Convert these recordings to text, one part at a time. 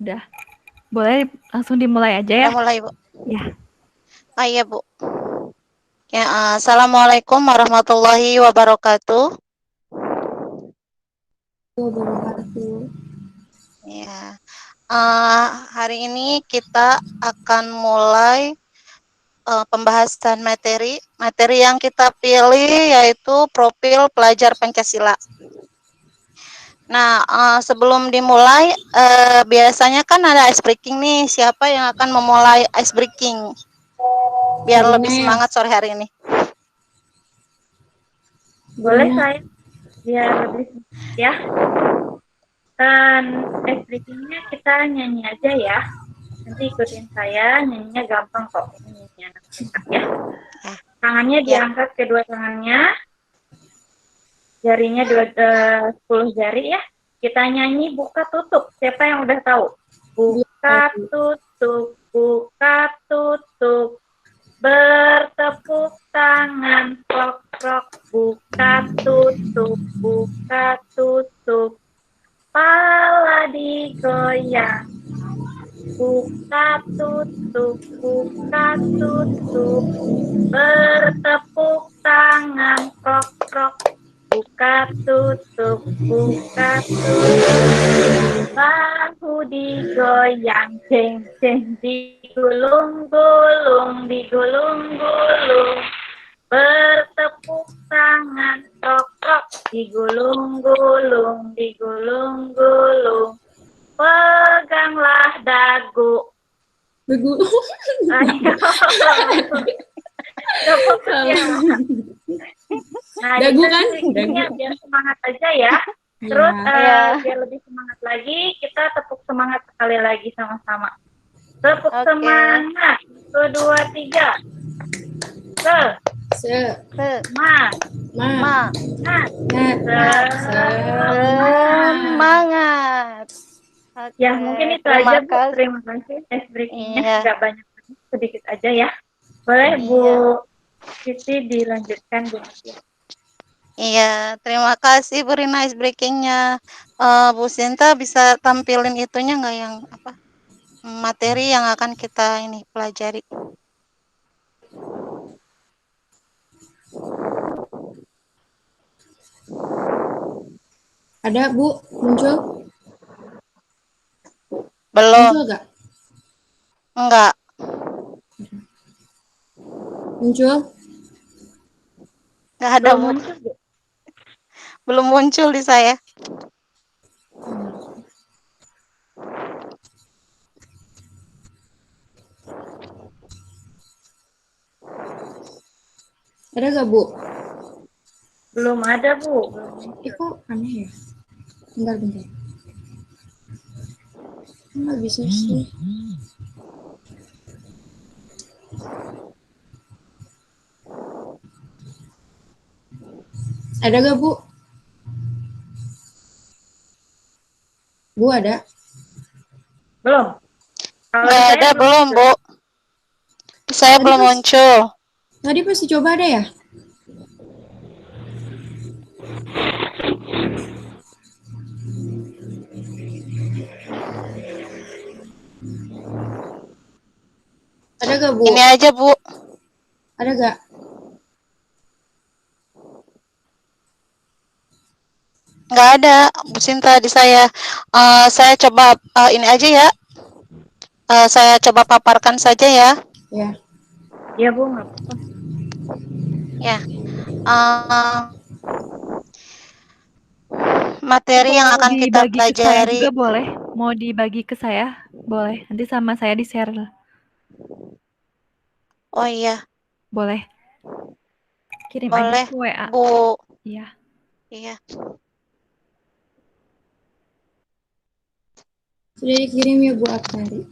Udah. Boleh langsung dimulai aja ya? Udah mulai, Bu. Ya. Oh iya, Bu. Ya, Assalamualaikum warahmatullahi wabarakatuh. Wabarakatuh. Ya, hari ini kita akan mulai pembahasan materi. Materi yang kita pilih yaitu profil pelajar Pancasila. Nah, sebelum dimulai, biasanya kan ada ice breaking nih. Siapa yang akan memulai ice breaking? Biar lebih semangat sore hari ini. Boleh saya biar lebih ya. Dan ice breakingnya kita nyanyi aja ya. Nanti ikutin saya, nyanyinya gampang kok. Ini nyanyi anak TK ya. Tangannya diangkat kedua tangannya, jarinya 10 jari ya. Kita nyanyi buka tutup. Siapa yang udah tahu? Buka tutup, buka tutup. Bertepuk tangan, prok prok, buka tutup, buka tutup. Pala digoyang, buka tutup, buka tutup. Bertepuk tangan, prok prok, buka tutup, buka tutup. Bahu digoyang, jeng jeng, digulung-gulung, digulung-gulung. Bertepuk tangan, prok prok, digulung-gulung, digulung-gulung. Peganglah dagu. Dagu. Ayo. Gak fokus ya. Nah, Dagu kan? biar semangat aja ya. Terus biar lebih semangat lagi, kita tepuk semangat sekali lagi sama-sama. Tepuk semangat. 1, 2, 3. Semangat. Ya, mungkin itu aja, Bu. Terima kasih. Ice breakingnya nggak banyak, sedikit aja ya. Boleh, Bu Siti dilanjutkan, Bu. Iya, terima kasih Bu Rina ice breakingnya. Bu Sinta bisa tampilin itunya nggak yang apa materi yang akan kita ini pelajari? Ada Bu, muncul? Belum. Muncul gak? Enggak. Muncul? Enggak ada Bu. Belum muncul di saya. Ada gak Bu? Belum ada, Bu. Kok aneh ya? Bentar. Nggak bisa sih. Ada gak Bu? Bu ada? Belum. Nggak ada belum Bu. Saya belum muncul. Tadi pasti coba ada ya? Ada gak Bu? Ini aja Bu. Ada gak? Nggak ada Bu Sinta di saya. Saya coba ini aja ya. Saya coba paparkan saja ya. Ya. Iya Bu, nggak apa-apa. Ya. Materi yang akan kita pelajari. Juga boleh. Mau dibagi ke saya? Boleh. Nanti sama saya di-share. Oh iya. Boleh. Kirim Boleh, aja ke WA. Bu. Iya. Iya. Sudah dikirim ya Bu Aktari.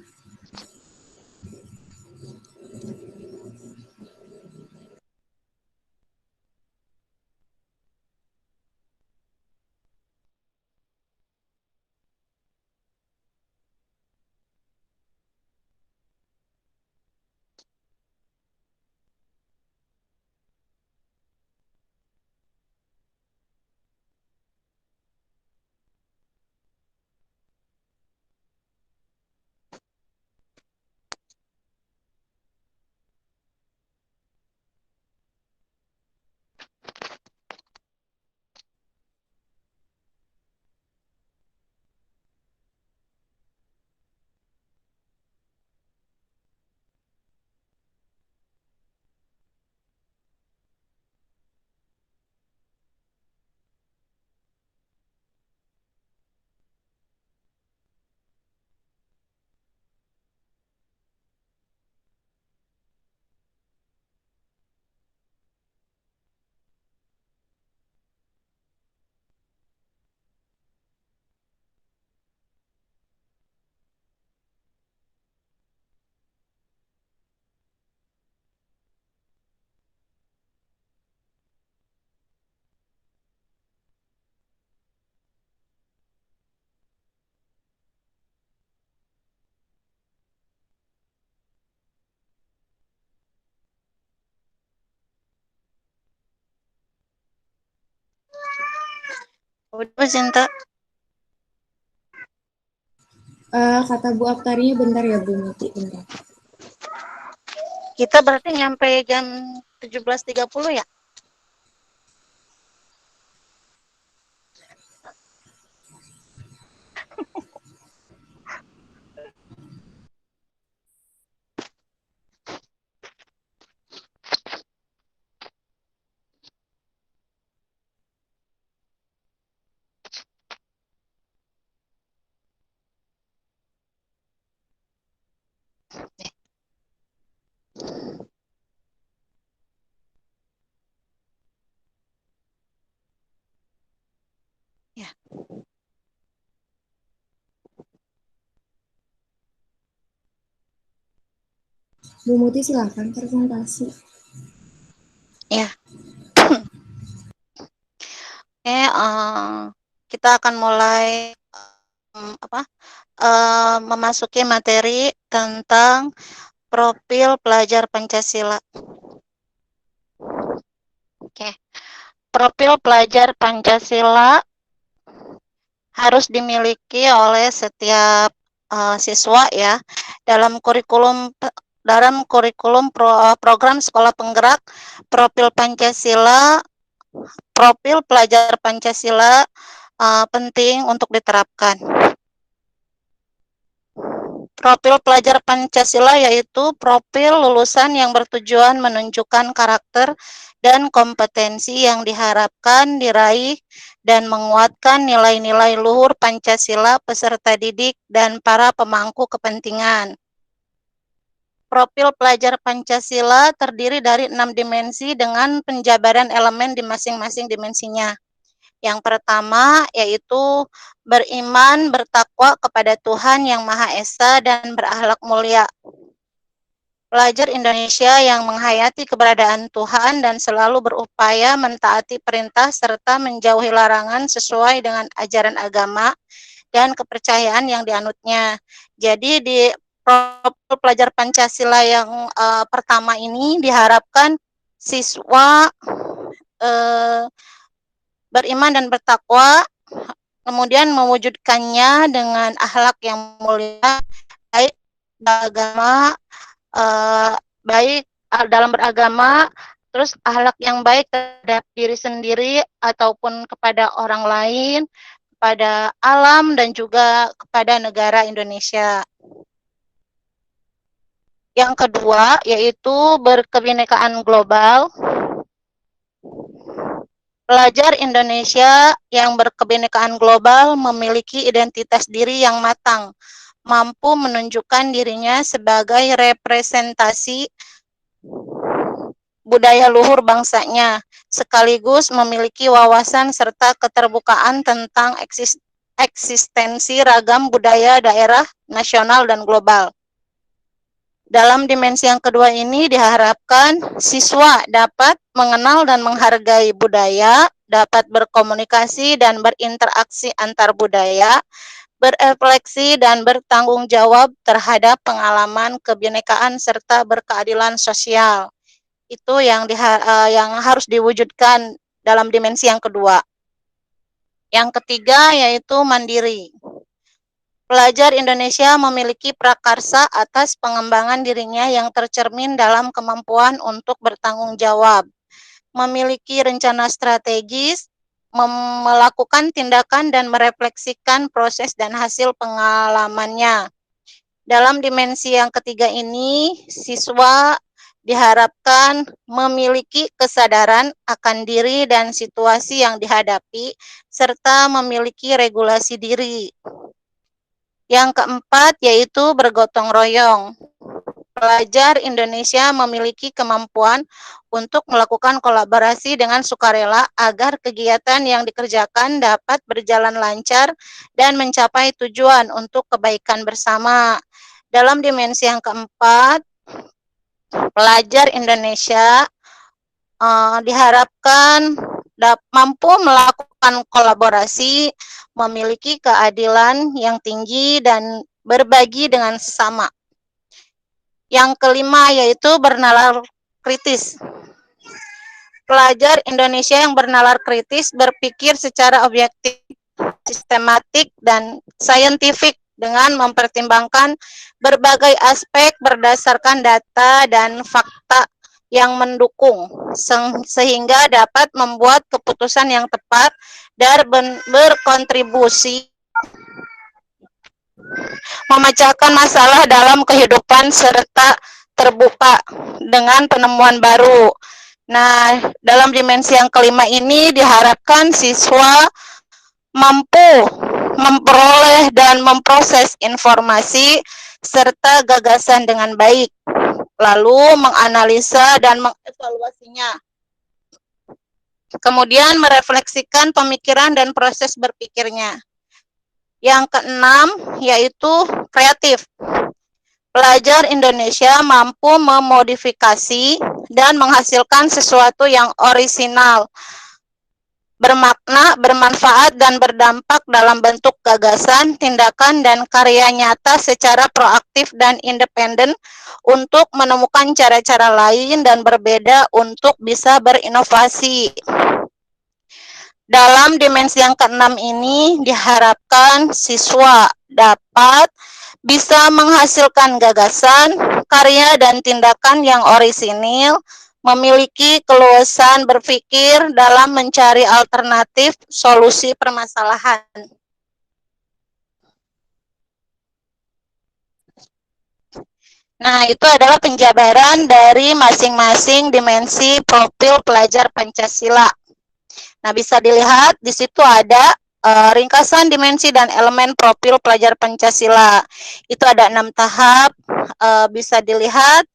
Udah, Cinta. Kata Bu Aktarinya bentar ya Bu Muti, bentar. Kita berarti nyampe jam 17.30 ya? Ya. Bu Muti silakan presentasi. Ya. Kita akan mulai memasuki materi tentang profil pelajar Pancasila. Oke. Profil pelajar Pancasila harus dimiliki oleh setiap siswa ya dalam kurikulum program sekolah penggerak. Profil pelajar Pancasila penting untuk diterapkan. Profil pelajar Pancasila yaitu profil lulusan yang bertujuan menunjukkan karakter dan kompetensi yang diharapkan diraih dan menguatkan nilai-nilai luhur Pancasila peserta didik dan para pemangku kepentingan. Profil pelajar Pancasila terdiri dari 6 dimensi dengan penjabaran elemen di masing-masing dimensinya. Yang pertama yaitu beriman, bertakwa kepada Tuhan Yang Maha Esa dan berakhlak mulia. Pelajar Indonesia yang menghayati keberadaan Tuhan dan selalu berupaya mentaati perintah serta menjauhi larangan sesuai dengan ajaran agama dan kepercayaan yang dianutnya. Jadi di profil pelajar Pancasila yang pertama ini diharapkan siswa beriman dan bertakwa, kemudian mewujudkannya dengan akhlak yang mulia, baik beragama, baik dalam beragama, terus akhlak yang baik terhadap diri sendiri ataupun kepada orang lain, kepada alam dan juga kepada negara Indonesia. Yang kedua yaitu berkebinekaan global. Pelajar Indonesia yang berkebinekaan global memiliki identitas diri yang matang, mampu menunjukkan dirinya sebagai representasi budaya luhur bangsanya, sekaligus memiliki wawasan serta keterbukaan tentang eksistensi ragam budaya daerah, nasional, dan global. Dalam dimensi yang kedua ini diharapkan siswa dapat mengenal dan menghargai budaya, dapat berkomunikasi dan berinteraksi antar budaya, berefleksi dan bertanggung jawab terhadap pengalaman kebinekaan serta berkeadilan sosial. Itu yang harus diwujudkan dalam dimensi yang kedua. Yang ketiga yaitu mandiri. Pelajar Indonesia memiliki prakarsa atas pengembangan dirinya yang tercermin dalam kemampuan untuk bertanggung jawab, memiliki rencana strategis, melakukan tindakan dan merefleksikan proses dan hasil pengalamannya. Dalam dimensi yang ketiga ini, siswa diharapkan memiliki kesadaran akan diri dan situasi yang dihadapi, serta memiliki regulasi diri. Yang keempat yaitu bergotong royong. Pelajar Indonesia memiliki kemampuan untuk melakukan kolaborasi dengan sukarela agar kegiatan yang dikerjakan dapat berjalan lancar dan mencapai tujuan untuk kebaikan bersama. Dalam dimensi yang keempat, pelajar Indonesia diharapkan mampu melakukan kolaborasi, memiliki keadilan yang tinggi, dan berbagi dengan sesama. Yang kelima yaitu bernalar kritis. pelajar Indonesia yang bernalar kritis, berpikir secara objektif, sistematik, dan saintifik dengan mempertimbangkan berbagai aspek berdasarkan data dan fakta yang mendukung, sehingga dapat membuat keputusan yang tepat dan berkontribusi memecahkan masalah dalam kehidupan serta terbuka dengan penemuan baru. Nah, dalam dimensi yang kelima ini diharapkan siswa mampu memperoleh dan memproses informasi serta gagasan dengan baik, lalu menganalisa dan mengevaluasinya. Kemudian merefleksikan pemikiran dan proses berpikirnya. Yang keenam yaitu kreatif. Pelajar Indonesia mampu memodifikasi dan menghasilkan sesuatu yang orisinal, bermakna, bermanfaat, dan berdampak dalam bentuk gagasan, tindakan, dan karya nyata secara proaktif dan independen untuk menemukan cara-cara lain dan berbeda untuk bisa berinovasi. Dalam dimensi yang keenam ini diharapkan siswa dapat bisa menghasilkan gagasan, karya, dan tindakan yang orisinil, memiliki keluasan berpikir dalam mencari alternatif solusi permasalahan. Nah, itu adalah penjabaran dari masing-masing dimensi profil pelajar Pancasila. Nah, bisa dilihat di situ ada ringkasan dimensi dan elemen profil pelajar Pancasila. Itu ada 6 tahap, bisa dilihat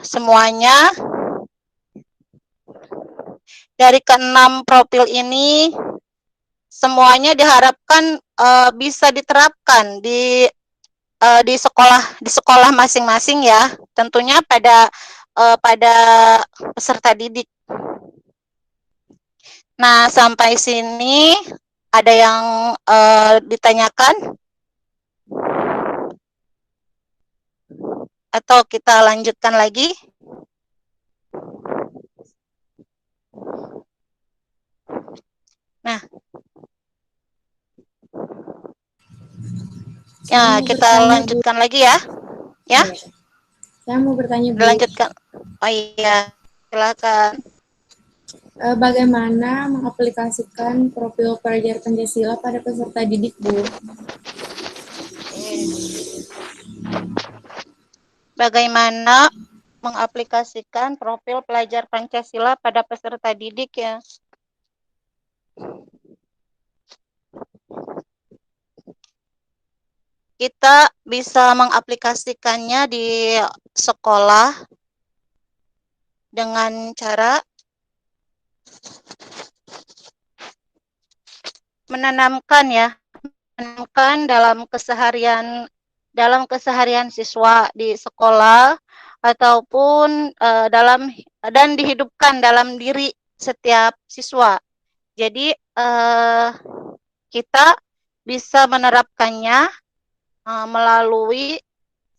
semuanya. Dari ke-6 profil ini, semuanya diharapkan bisa diterapkan di sekolah masing-masing ya. Tentunya pada peserta didik. Nah, sampai sini ada yang ditanyakan? Atau kita lanjutkan lagi? Nah, ya kita lanjutkan lagi ya. Ya? Saya mau bertanya, Bu. Lanjutkan. Oh iya, silakan. Bagaimana mengaplikasikan profil pelajar Pancasila pada peserta didik, Bu? Bagaimana mengaplikasikan profil pelajar Pancasila pada peserta didik ya? Kita bisa mengaplikasikannya di sekolah dengan cara menanamkan dalam keseharian siswa di sekolah ataupun dan dihidupkan dalam diri setiap siswa. Jadi kita bisa menerapkannya melalui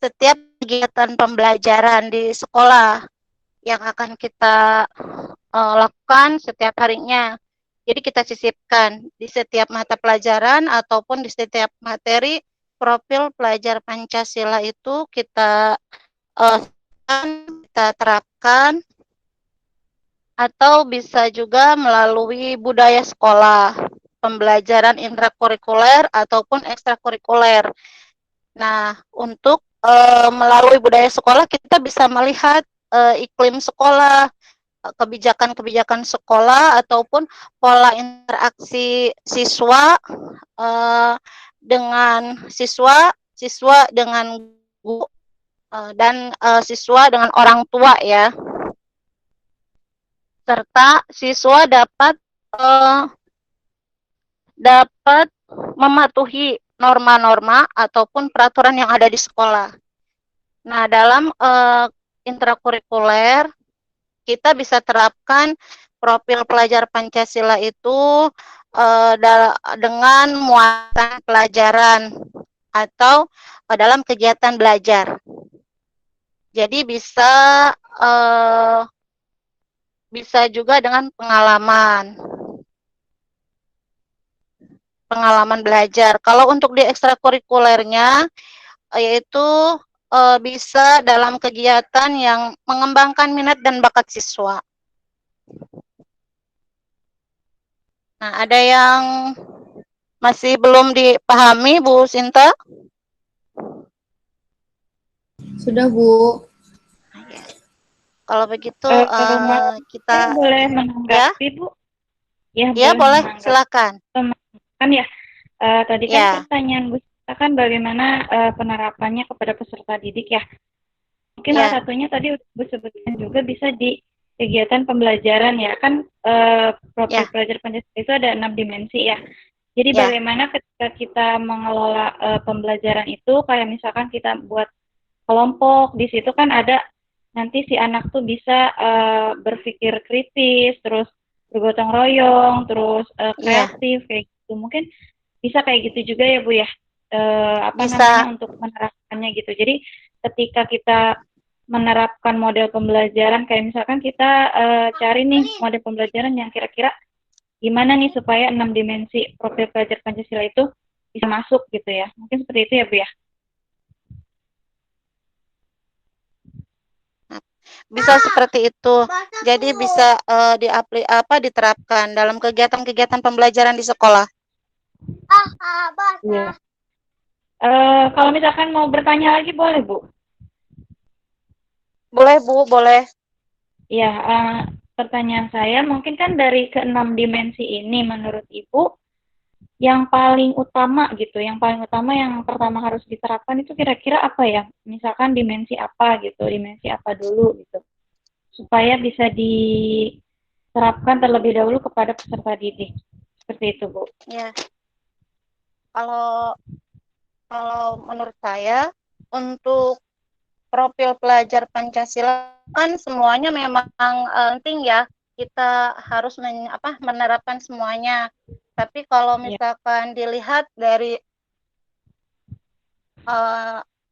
setiap kegiatan pembelajaran di sekolah yang akan kita lakukan setiap harinya. Jadi kita sisipkan di setiap mata pelajaran ataupun di setiap materi profil pelajar Pancasila itu kita terapkan, atau bisa juga melalui budaya sekolah, pembelajaran intrakurikuler ataupun ekstrakurikuler. Nah, untuk melalui budaya sekolah kita bisa melihat iklim sekolah, kebijakan-kebijakan sekolah ataupun pola interaksi siswa dengan siswa dengan guru dan siswa dengan orang tua ya. Serta siswa dapat mematuhi norma-norma ataupun peraturan yang ada di sekolah. Nah, dalam intrakurikuler kita bisa terapkan profil pelajar Pancasila itu dengan muatan pelajaran atau dalam kegiatan belajar. Jadi bisa bisa juga dengan pengalaman belajar. Kalau untuk di ekstrakurikulernya, yaitu bisa dalam kegiatan yang mengembangkan minat dan bakat siswa. Nah, ada yang masih belum dipahami, Bu Sinta? Sudah, Bu. Kalau begitu Saya kita boleh ya, menanggapi, Bu? Ya, ya boleh, menanggapi. silakan. Kan ya, tadi kan Ya, pertanyaan Bu Sita kan bagaimana penerapannya kepada peserta didik ya. Mungkin ya, salah satunya tadi Bu sebutkan juga bisa di kegiatan pembelajaran ya. Kan profil ya, pelajar Pancasila itu ada 6 dimensi ya. Jadi ya, bagaimana ketika kita mengelola pembelajaran itu, kayak misalkan kita buat kelompok, di situ kan ada nanti si anak tuh bisa berpikir kritis, terus bergotong royong, terus ya, kreatif kayak gitu. Mungkin bisa kayak gitu juga ya Bu ya. Apa bisa. namanya untuk menerapkannya gitu. Jadi ketika kita menerapkan model pembelajaran kayak misalkan kita cari nih model pembelajaran yang kira-kira gimana nih supaya 6 dimensi profil pelajar Pancasila itu bisa masuk gitu ya. Mungkin seperti itu ya Bu ya. Bisa seperti itu. Jadi bisa diterapkan dalam kegiatan-kegiatan pembelajaran di sekolah. Iya. Kalau misalkan mau bertanya lagi boleh Bu? Boleh Bu, boleh. Ya, pertanyaan saya mungkin kan dari keenam dimensi ini menurut Ibu yang paling utama gitu, yang paling utama yang pertama harus diterapkan itu kira-kira apa ya? Misalkan dimensi apa gitu, dimensi apa dulu gitu, supaya bisa diterapkan terlebih dahulu kepada peserta didik. Seperti itu Bu. Ya, kalau menurut saya untuk profil pelajar Pancasila kan semuanya memang penting ya. Kita harus menerapkan semuanya. Tapi kalau misalkan dilihat dari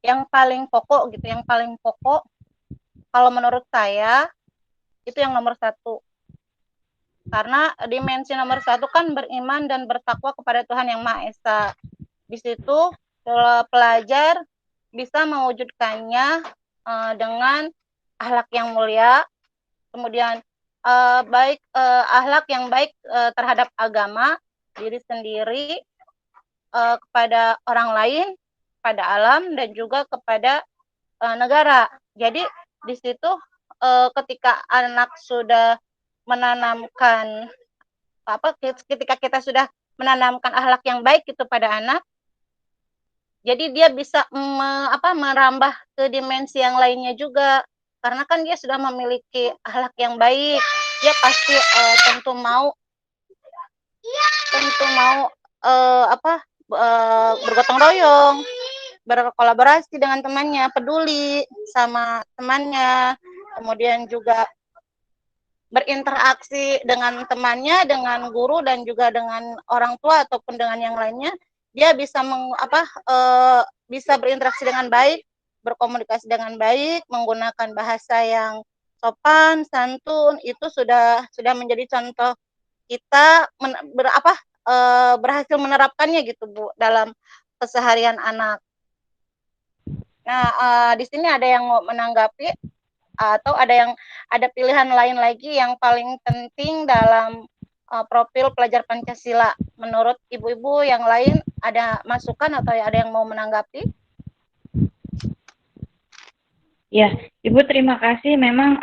yang paling pokok gitu, yang paling pokok kalau menurut saya itu yang nomor 1. Karena dimensi nomor 1 kan beriman dan bertakwa kepada Tuhan Yang Maha Esa. Di situ pelajar bisa mewujudkannya dengan akhlak yang mulia, kemudian akhlak yang baik terhadap agama, diri sendiri, kepada orang lain, kepada alam, dan juga kepada negara. Jadi di situ ketika anak sudah menanamkan ketika kita sudah menanamkan akhlak yang baik itu pada anak, jadi dia bisa merambah ke dimensi yang lainnya juga. Karena kan dia sudah memiliki akhlak yang baik, dia pasti tentu mau bergotong royong, berkolaborasi dengan temannya, peduli sama temannya, kemudian juga berinteraksi dengan temannya, dengan guru dan juga dengan orang tua ataupun dengan yang lainnya. Dia bisa bisa berinteraksi dengan baik, berkomunikasi dengan baik, menggunakan bahasa yang sopan, santun, itu sudah menjadi contoh kita berhasil menerapkannya gitu Bu dalam keseharian anak. Nah, di sini ada yang mau menanggapi atau ada pilihan lain lagi yang paling penting dalam profil pelajar Pancasila menurut ibu-ibu yang lain, ada masukan atau ada yang mau menanggapi? Ya, Ibu terima kasih. Memang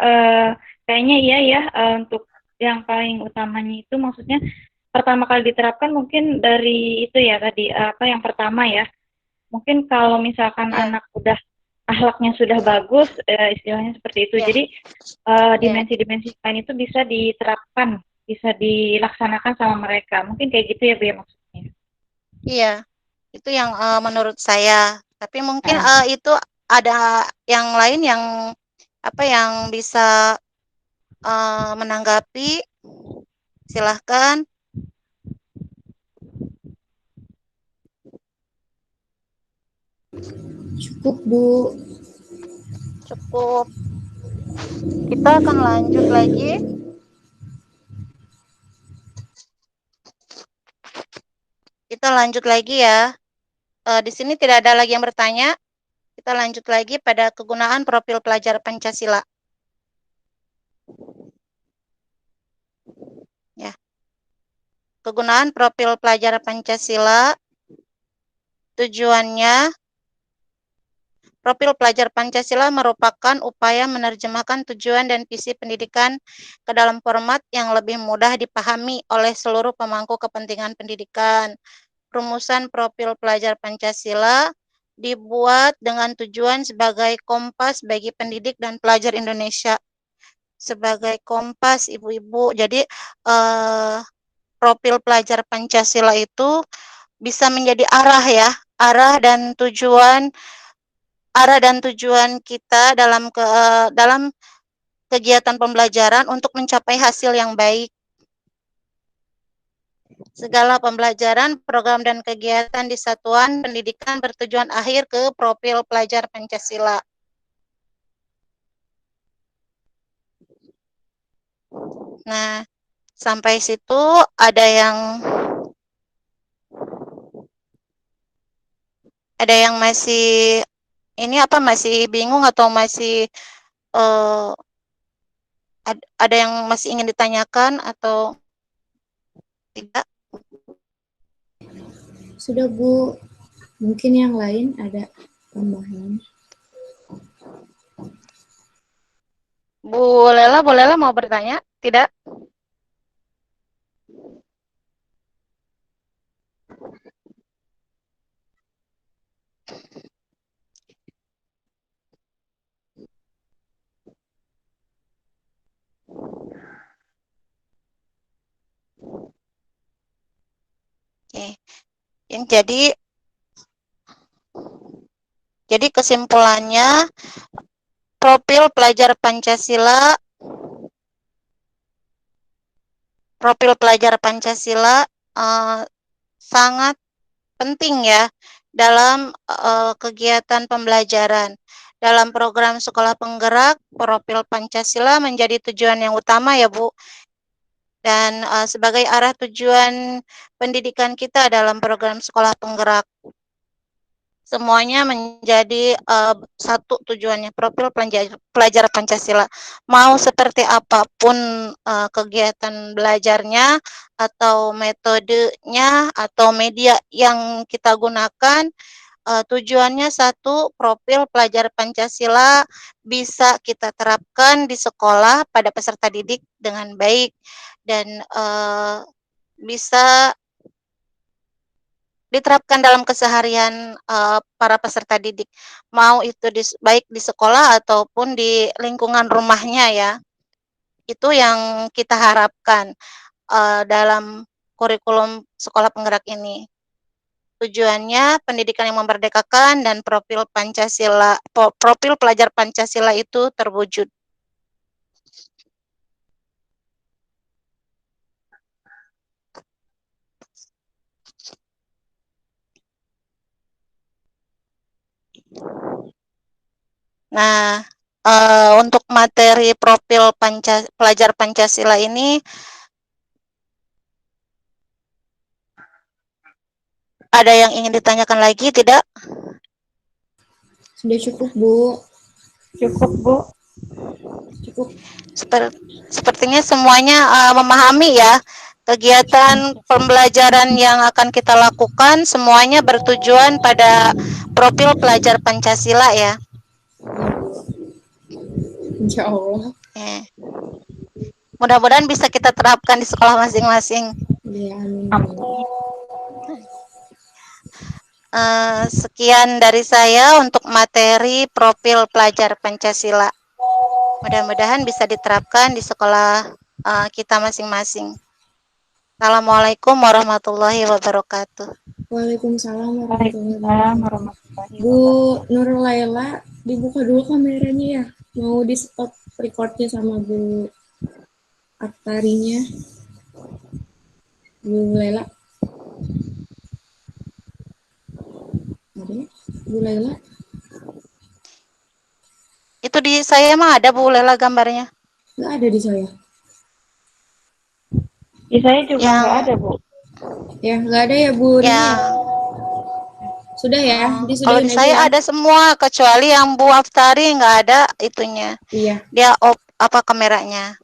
kayaknya iya ya untuk yang paling utamanya itu maksudnya pertama kali diterapkan mungkin dari itu ya tadi yang pertama ya. Mungkin kalau misalkan anak udah akhlaknya sudah bagus, istilahnya seperti itu. Jadi dimensi-dimensi lain itu bisa diterapkan, bisa dilaksanakan sama mereka. Mungkin kayak gitu ya Bu ya maksudnya. Iya, itu yang menurut saya. Tapi mungkin itu ada yang lain yang yang bisa menanggapi. Silahkan. Cukup, Bu. Cukup. Kita akan lanjut lagi Kita lanjut lagi ya. Di sini tidak ada lagi yang bertanya. Kita lanjut lagi pada kegunaan profil pelajar Pancasila. Ya. Kegunaan profil pelajar Pancasila, tujuannya, profil pelajar Pancasila merupakan upaya menerjemahkan tujuan dan visi pendidikan ke dalam format yang lebih mudah dipahami oleh seluruh pemangku kepentingan pendidikan. Rumusan profil pelajar Pancasila dibuat dengan tujuan sebagai kompas bagi pendidik dan pelajar Indonesia. Sebagai kompas, ibu-ibu. Jadi, profil pelajar Pancasila itu bisa menjadi arah ya, arah dan tujuan kita dalam kegiatan pembelajaran untuk mencapai hasil yang baik. Segala pembelajaran, program, dan kegiatan di satuan pendidikan bertujuan akhir ke profil pelajar Pancasila. Nah, sampai situ ada yang masih masih bingung atau masih ada yang masih ingin ditanyakan atau tidak? Sudah Bu, mungkin yang lain ada tambahan. Bu Lela mau bertanya? Tidak? Oke. Jadi kesimpulannya, profil pelajar Pancasila sangat penting ya dalam kegiatan pembelajaran. Dalam program sekolah penggerak, profil Pancasila menjadi tujuan yang utama ya Bu. Dan sebagai arah tujuan pendidikan kita dalam program sekolah penggerak. Semuanya menjadi satu tujuannya, profil pelajar Pancasila. Mau seperti apapun kegiatan belajarnya atau metodenya atau media yang kita gunakan, tujuannya satu, profil pelajar Pancasila bisa kita terapkan di sekolah pada peserta didik dengan baik dan bisa diterapkan dalam keseharian para peserta didik, mau itu baik di sekolah ataupun di lingkungan rumahnya ya. Itu yang kita harapkan dalam kurikulum sekolah penggerak ini. Tujuannya pendidikan yang memerdekakan dan profil pelajar Pancasila itu terwujud. Nah, untuk materi profil pelajar Pancasila ini ada yang ingin ditanyakan lagi, tidak? Sudah cukup Bu. Cukup Bu. Cukup. Sepertinya semuanya memahami ya, kegiatan pembelajaran yang akan kita lakukan semuanya bertujuan pada profil pelajar Pancasila ya. Insya Allah. Mudah-mudahan bisa kita terapkan di sekolah masing-masing. Ya, amin. Sekian dari saya untuk materi profil pelajar Pancasila. Mudah-mudahan bisa diterapkan di sekolah kita masing-masing. Assalamualaikum warahmatullahi wabarakatuh. Waalaikumsalam warahmatullahi wabarakatuh. Bu Nurul Laila, dibuka dulu kameranya ya. Mau di stop recordnya sama Bu Aktarinya. Bu Laila. Ada ya? Bu Laila? Itu di saya mah ada Bu Lela gambarnya. Nggak ada di saya. Di saya juga nggak ada Bu. Ya, nggak ada ya Bu Rini Ya. ya? Sudah ya, Kalau disudahin di aja saya ya. ada semua kecuali yang Bu Aftari nggak ada itunya. Iya. Dia apa kameranya.